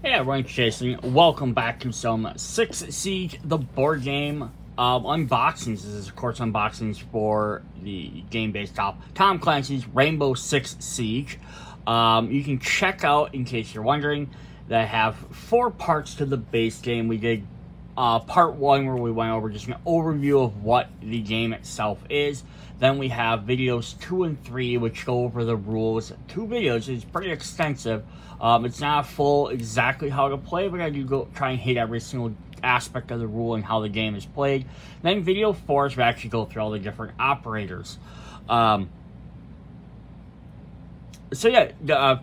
Hey everyone, it's Jason. Welcome back to some 6 Siege, the board game unboxings. This is, of course, unboxings for the game based off Tom Clancy's Rainbow Six Siege. You can check out, in case you're wondering, that I have 4 parts to the base game. We did part 1 where we went over just an overview of what the game itself is. Then we have videos 2 and 3, which go over the rules. 2 videos is pretty extensive. It's not full exactly how to play, but I do go try and hit every single aspect of the rule and how the game is played. Then video 4 is we actually go through all the different operators. So yeah,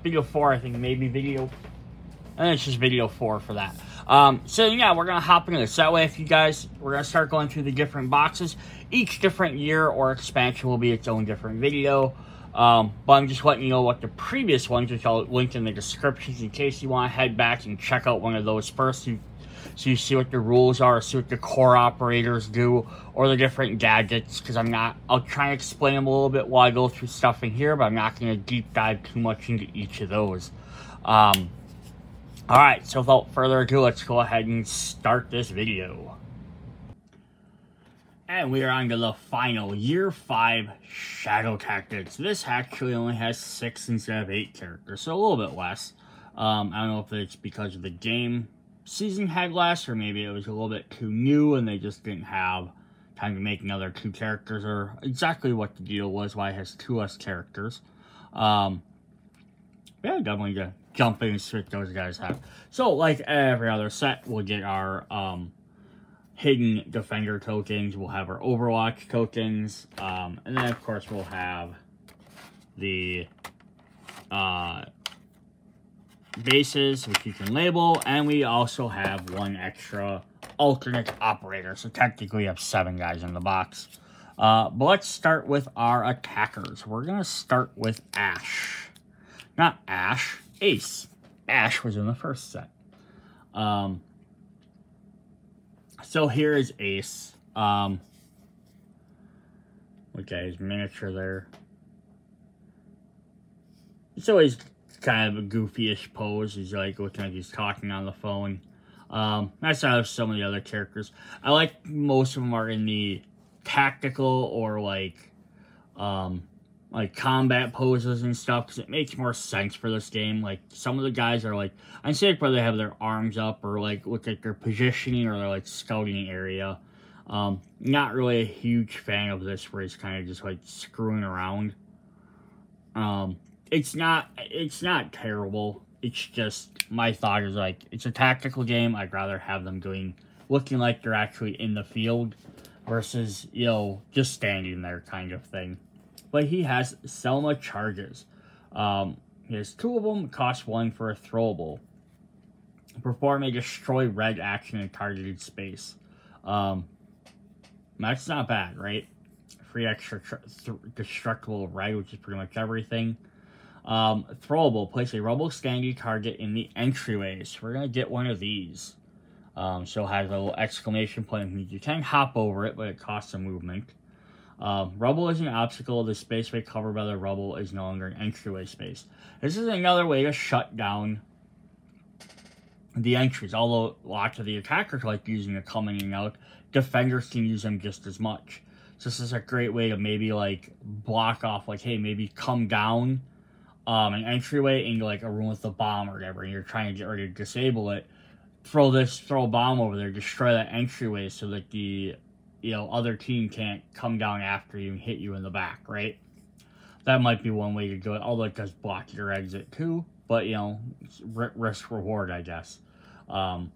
video 4, I think maybe video, and it's just video 4 for that. So yeah, we're gonna hop into this. That way, if you guys, we're gonna start going through the different boxes. Each different year or expansion will be its own different video. But I'm just letting you know what the previous ones, which I'll link in the descriptions in case you want to head back and check out one of those first. So you see what the rules are, see what the core operators do, or the different gadgets, because I'll try and explain them a little bit while I go through stuff in here, but I'm not going to deep dive too much into each of those. Alright, so without further ado, let's go ahead and start this video. And we are on to the final Year 5 Shadow Tactics. This actually only has 6 instead of 8 characters, so a little bit less. I don't know if it's because of the game season had less, or maybe it was a little bit too new and they just didn't have time to make another 2 characters, or exactly what the deal was, why it has 2 less characters. Yeah, definitely gonna jump in and see what those guys have. So, like every other set, we'll get our hidden defender tokens, we'll have our Overwatch tokens, and then of course we'll have the bases, which you can label, and we also have 1 extra alternate operator, so technically we have 7 guys in the box. But let's start with our attackers. We're gonna start with Ash. Not Ash, Ace. Ash was in the first set. So here is Ace. Look at his miniature there. It's always kind of a goofy-ish pose. He's like looking like he's talking on the phone. That's how some of the other characters. I like most of them are in the tactical or like combat poses and stuff, because it makes more sense for this game. Like, some of the guys are like, I see where they have their arms up, or like look at their positioning, or their like scouting area. Not really a huge fan of this, where he's kind of just like screwing around. It's not terrible. It's just, my thought is like, it's a tactical game. I'd rather have them looking like they're actually in the field, versus, you know, just standing there kind of thing. But he has Selma charges. He has 2 of them, cost 1 for a throwable. Perform a destroy red action in targeted space. That's not bad, right? Free extra destructible red, which is pretty much everything. Throwable, place a rubble standing target in the entryway. So we're going to get 1 of these. So it has a little exclamation point. You can hop over it, but it costs a movement. Rubble is an obstacle. The spaceway covered by the rubble is no longer an entryway space. This is another way to shut down the entries. Although lots of the attackers like using it coming in and out, defenders can use them just as much. So this is a great way to maybe like block off, like, hey, maybe come down an entryway into like a room with a bomb or whatever, and you're trying to get ready to disable it. Throw a bomb over there, destroy that entryway so that the other team can't come down after you and hit you in the back, right? That might be one way to do it, although it does block your exit too, but, you know, risk-reward, I guess. But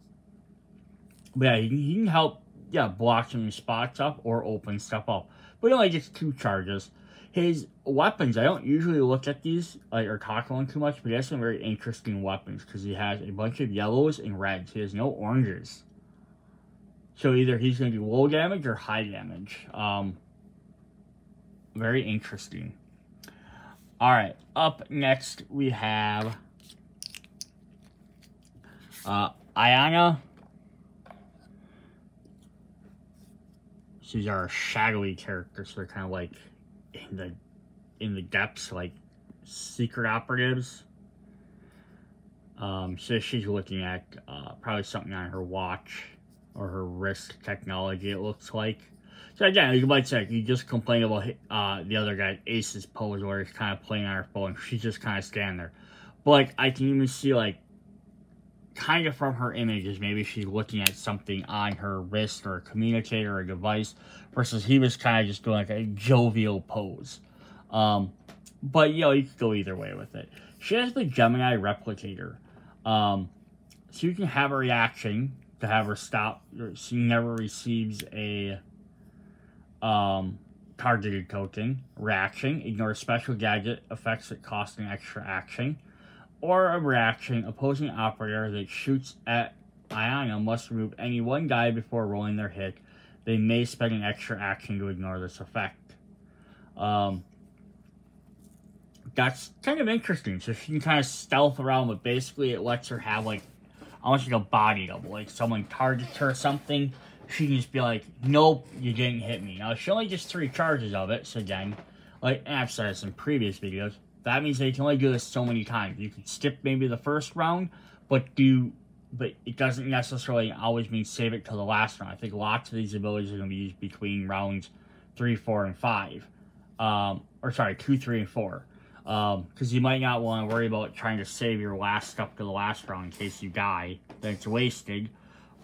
yeah, he can help, block some spots up or open stuff up. But he only gets 2 charges. His weapons, I don't usually look at these, or talk on too much, but he has some very interesting weapons, because he has a bunch of yellows and reds. He has no oranges. So either he's going to do low damage or high damage. Very interesting. Alright, up next we have Ayana. These are shadowy characters, so they're kind of like in the depths, like secret operatives. So she's looking at probably something on her watch or her wrist technology, it looks like. So again, you might say, you just complain about the other guy, Ace's pose, where he's kind of playing on her phone. She's just kind of standing there. But, like, I can even see, like, kind of from her images, maybe she's looking at something on her wrist or a communicator or a device, versus he was kind of just doing, like, a jovial pose. But, you know, you could go either way with it. She has the Gemini Replicator. So you can have a reaction to have her stop. She never receives a targeted token. Reaction, ignore special gadget effects that cost an extra action. Or a reaction, opposing operator that shoots at Iona must remove any one die before rolling their hit. They may spend an extra action to ignore this effect. That's kind of interesting. So she can kind of stealth around, but basically it lets her have, like, almost like a body double. Like, someone targets her or something, she can just be like, nope, you didn't hit me. Now, she only gets 3 charges of it, so again, like, and I've said this in previous videos, that means they can only do this so many times. You can skip maybe the first round, but it doesn't necessarily always mean save it till the last round. I think lots of these abilities are going to be used between rounds 3, 4, and 5. Or sorry, 2, 3, and 4. Because you might not want to worry about trying to save your last stuff to the last round in case you die. Then it's wasted.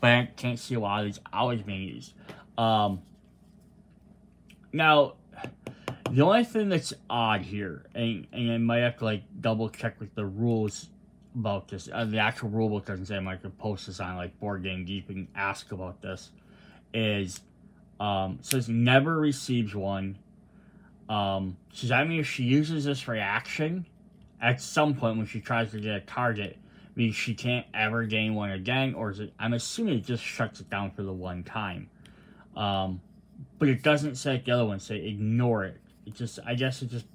But I can't see a lot of these always being used. Now, the only thing that's odd here, and I might have to, like, double check with the rules about this. The actual rulebook doesn't say. I might have to post this on, like, Boardgame Geek and ask about this. Is, says never receives one. So that means if she uses this reaction, at some point when she tries to get a target, means she can't ever gain one again, or is it, I'm assuming it just shuts it down for the one time. But it doesn't say like the other one, say ignore it. It just, I guess it just,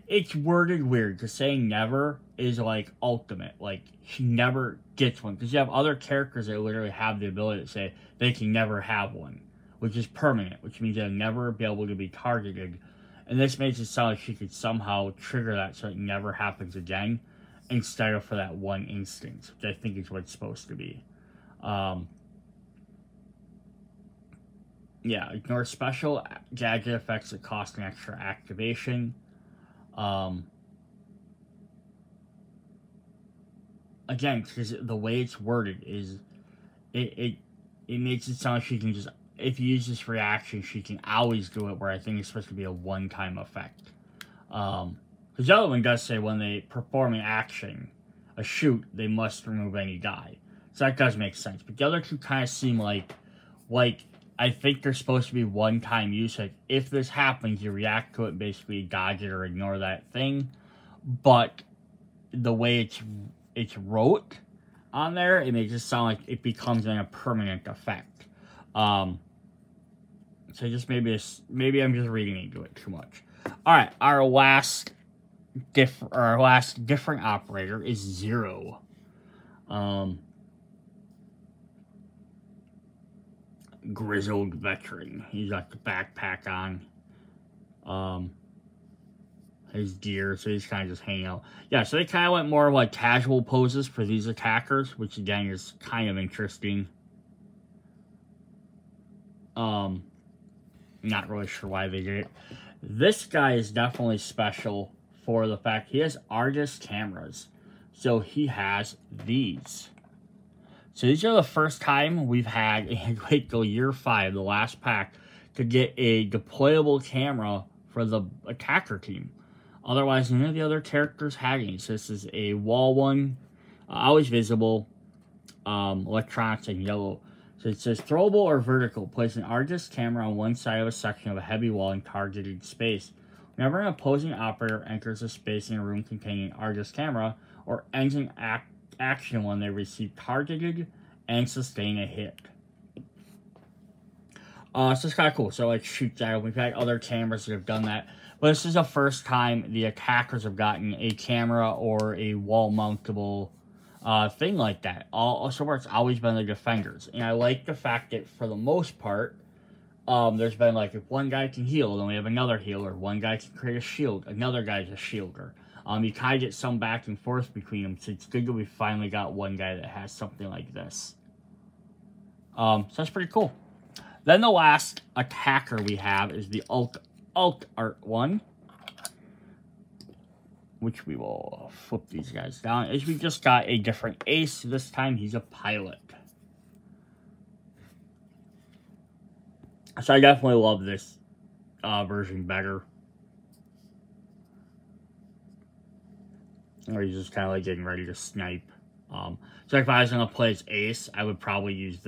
it's worded weird, because saying never is like ultimate. Like, she never gets one, because you have other characters that literally have the ability to say they can never have one, which is permanent, which means they'll never be able to be targeted. And this makes it sound like she could somehow trigger that so it never happens again, instead of for that one instance, which I think is what it's supposed to be. Yeah, ignore special gadget effects that cost an extra activation. Again, because the way it's worded is, it makes it sound like she can just, if you use this reaction, she can always do it, where I think it's supposed to be a one-time effect. Because the other one does say when they perform an action, a shoot, they must remove any die. So that does make sense. But the other two kind of seem like I think they're supposed to be one-time use. Like, if this happens, you react to it, basically dodge it or ignore that thing. But the way it's wrote on there, it makes it sound like it becomes a permanent effect. So just maybe I'm just reading into it too much. All right, our last different operator is Zero. Grizzled veteran. He's got the backpack on. His gear, so he's kind of just hanging out. Yeah, so they kind of went more like casual poses for these attackers, which again is kind of interesting. Not really sure why they did it. This guy is definitely special for the fact he has Argus cameras. So he has these. So these are the first time we've had, wait till year 5, the last pack, to get a deployable camera for the attacker team. Otherwise, none of the other characters had any. So this is a wall one, always visible, electronics and yellow. So it says throwable or vertical. Place an Argus camera on one side of a section of a heavy wall in targeted space. Whenever an opposing operator enters a space in a room containing an Argus camera, or ends an action when they receive targeted and sustain a hit. So it's kind of cool. So like shoots at them. We've had other cameras that have done that. But this is the first time the attackers have gotten a camera or a wall mountable thing like that. So far, it's always been the defenders. And I like the fact that for the most part, there's been like, if one guy can heal, then we have another healer. One guy can create a shield. Another guy's a shielder. You kind of get some back and forth between them, so it's good that we finally got one guy that has something like this. So that's pretty cool. Then the last attacker we have is the alt art one, which we will flip these guys down, as we just got a different ace. This time he's a pilot. So I definitely love this version better. Or he's just kind of like getting ready to snipe. So if I was going to play as ace, I would probably use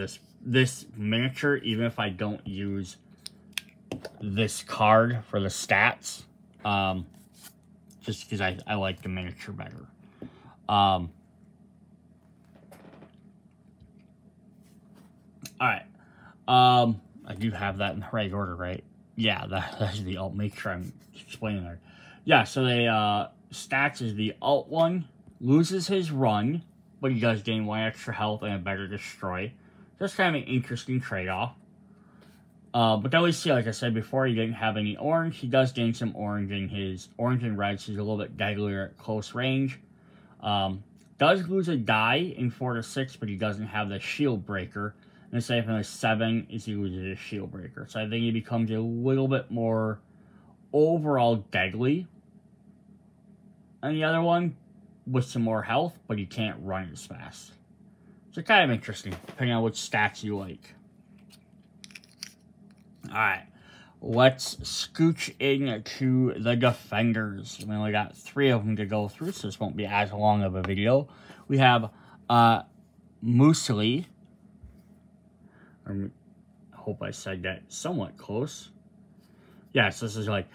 this miniature, even if I don't use this card for the stats. Just because I like the miniature better. Alright. I do have that in the right order, right? Yeah, that's the alt. Make sure I'm explaining there. Yeah, so the stats is the alt one loses his run, but he does gain 1 extra health and a better destroy. That's kind of an interesting trade-off. But then we see, like I said before, he didn't have any orange. He does gain some orange in his orange and red, so he's a little bit deadlier at close range. Does lose a die in 4 to 6, but he doesn't have the shield breaker. And the same thing with 7 is he loses a shield breaker. So I think he becomes a little bit more overall deadly. And the other one with some more health, but he can't run as fast. So kind of interesting, depending on which stats you like. Alright, let's scooch into the defenders. We only got 3 of them to go through, so this won't be as long of a video. We have Muesli. I hope I said that somewhat close. Yes, this is like,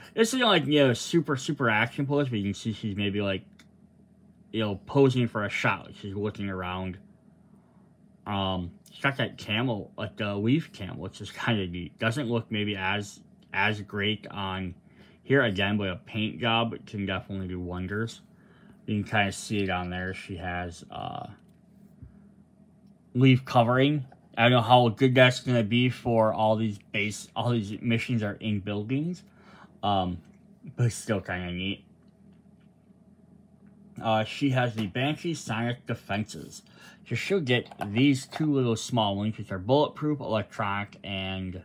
super action pose, but you can see she's maybe like, posing for a shot. Like she's looking around. She's got that camel, like the leaf camel, which is kind of neat. Doesn't look maybe as great on here again, but a paint job can definitely do wonders. You can kind of see it on there. She has leaf covering. I don't know how good that's gonna be for all these missions are in buildings, but it's still kind of neat. She has the Banshee Sonic Defenses. So she'll get these 2 little small ones, which are bulletproof, electronic, and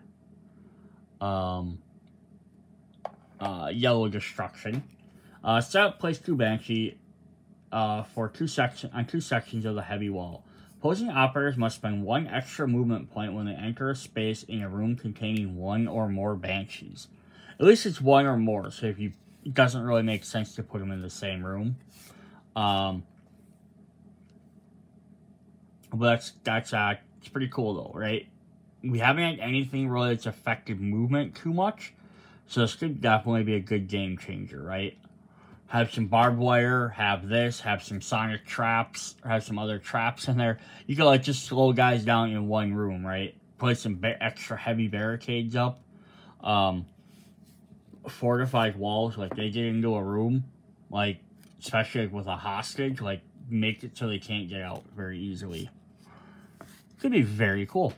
yellow destruction. Set up, place 2 Banshee for 2 sections of the heavy wall. Opposing operators must spend 1 extra movement point when they enter a space in a room containing 1 or more Banshees. At least it's 1 or more, so it doesn't really make sense to put them in the same room. But it's pretty cool though, right? We haven't had anything really that's affected movement too much, so this could definitely be a good game changer, right? Have some barbed wire, have this, have some sonic traps, have some other traps in there. You can like just slow guys down in 1 room, right? Put some extra heavy barricades up. Fortified walls, like they get into a room, like especially with a hostage, like make it so they can't get out very easily. Could be very cool.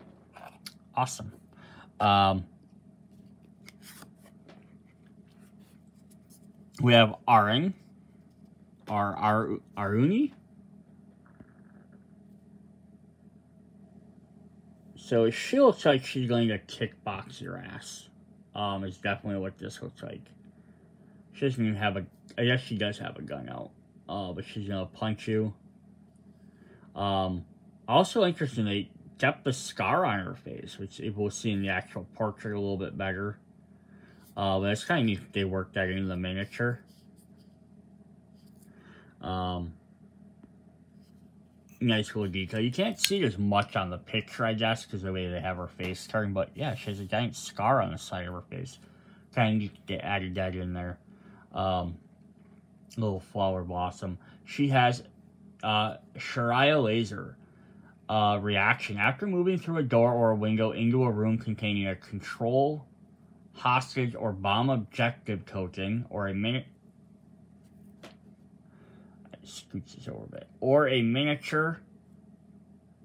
Awesome. We have Arun, Aruni. So she looks like she's going to kickbox your ass. Is definitely what this looks like. She doesn't even have I guess she does have a gun out. But she's gonna punch you. Also interesting, they kept the scar on her face, which we'll see in the actual portrait a little bit better. But it's kind of neat they worked that into the miniature. Nice little detail. You can't see as much on the picture, I guess, because the way they have her face turned. But yeah, she has a giant scar on the side of her face. Kind of neat to added that in there. Little flower blossom. She has Sharia laser reaction. After moving through a door or a window into a room containing a control, hostage, or bomb objective token, or a scooch this over a bit, or a miniature,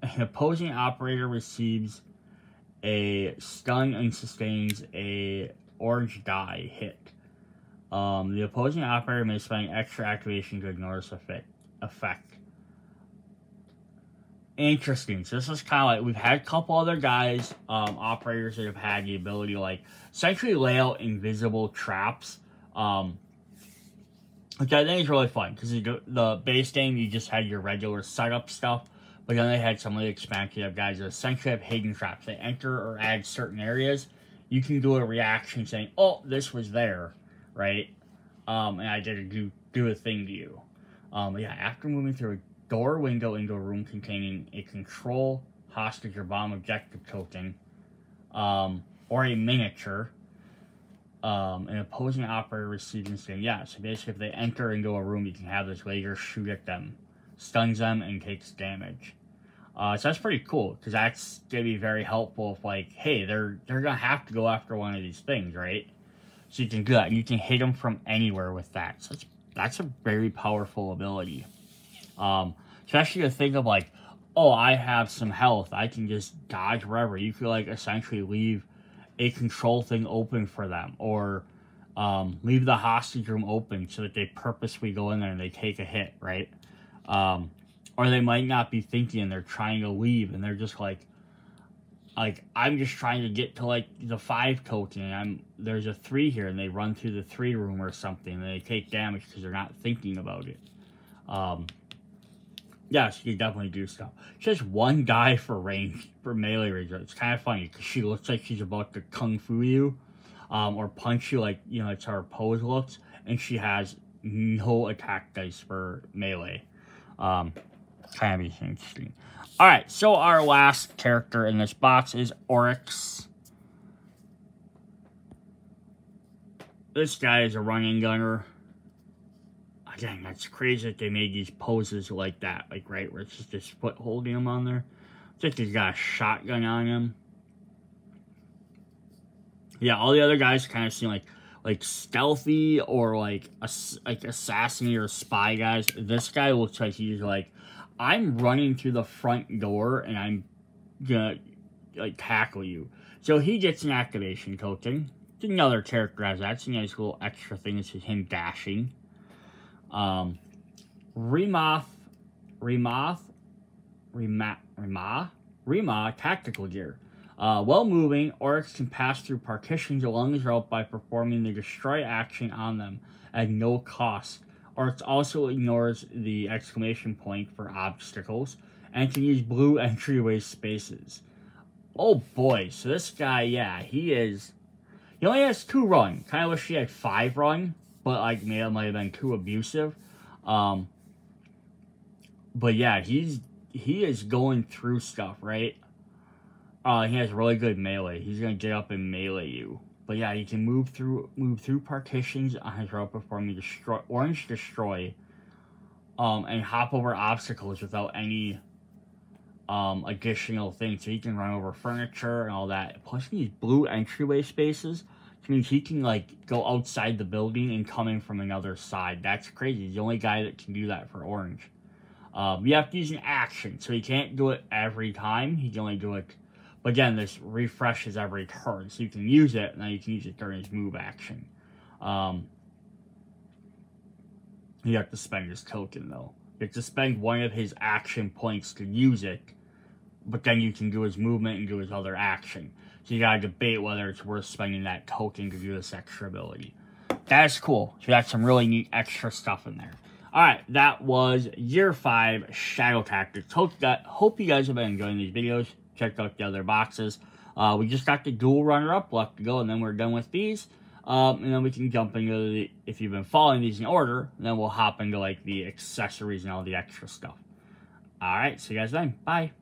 an opposing operator receives a stun and sustains a orange die hit. The opposing operator may spend extra activation to ignore this effect. Interesting. So this is kind of like, we've had a couple other guys, operators that have had the ability to, like, essentially lay out invisible traps, which I think is really fun, because the base game, you just had your regular setup stuff, but then they had some of the expansion guys that essentially have hidden traps. They enter or add certain areas. You can do a reaction saying, oh, this was there, right? And I did do a thing to you. Yeah, after moving through a door window into a room containing a control, hostage, or bomb objective token, or a miniature, an opposing operator receiving this game. Yeah, so basically if they enter into a room, you can have this laser shoot at them, stuns them, and takes damage. So that's pretty cool, because that's going to be very helpful if, like, hey, they're going to have to go after one of these things, right? So you can do that, and you can hit them from anywhere with that. So that's a very powerful ability. Especially to think of, like, oh, I have some health, I can just dodge wherever. You could, like, essentially leave a control thing open for them, or leave the hostage room open so that they purposely go in there and they take a hit, right? Or they might not be thinking and they're trying to leave and they're just like I'm just trying to get to, like, the 5 token, and there's a 3 here, and they run through the 3 room or something, and they take damage because they're not thinking about it. Yeah, so you can definitely do stuff. Just one guy for range, for melee range. It's kind of funny, because she looks like she's about to kung fu you, or punch you, like, you know, it's how her pose looks, and she has no attack dice for melee. Kind of interesting. Alright, so our last character in this box is Oryx. This guy is a running gunner. Again, that's crazy that they made these poses like that, like, right, where it's just his foot holding him on there. It's like he's got a shotgun on him. Yeah, all the other guys kind of seem like stealthy, or like assassin or spy guys. This guy looks like he's like, I'm running through the front door and I'm gonna, like, tackle you. So he gets an activation token. Another character has that. It's a nice little extra thing. This is him dashing. Rima tactical gear. While moving, Oryx can pass through partitions along his route by performing the destroy action on them at no cost. Oryx also ignores the exclamation point for obstacles and can use blue entryway spaces. Oh boy, so this guy, yeah, he only has 2 run. Kind of wish he had 5 run, but, like, maybe it might have been too abusive. But yeah, he is going through stuff, right? He has really good melee. He's gonna get up and melee you. But yeah, he can move through partitions on his route performing orange destroy, and hop over obstacles without any additional things. So he can run over furniture and all that. Plus these blue entryway spaces, which means he can, like, go outside the building and come in from another side. That's crazy. He's the only guy that can do that for orange. You have to use an action, so he can't do it every time. He can only do it. But again, this refreshes every turn, so you can use it, and then you can use it during his move action. You have to spend his token, though. You have to spend one of his action points to use it, but then you can do his movement and do his other action. So you gotta debate whether it's worth spending that token to do this extra ability. That's cool. So you got some really neat extra stuff in there. Alright, that was Year 5 Shadow Tactics. Hope you guys have been enjoying these videos. Check out the other boxes. We just got the Duel Runner Up left to go, and then we're done with these. And then we can jump into if you've been following these in order, then we'll hop into, like, the accessories and all the extra stuff. Alright, see you guys then. Bye.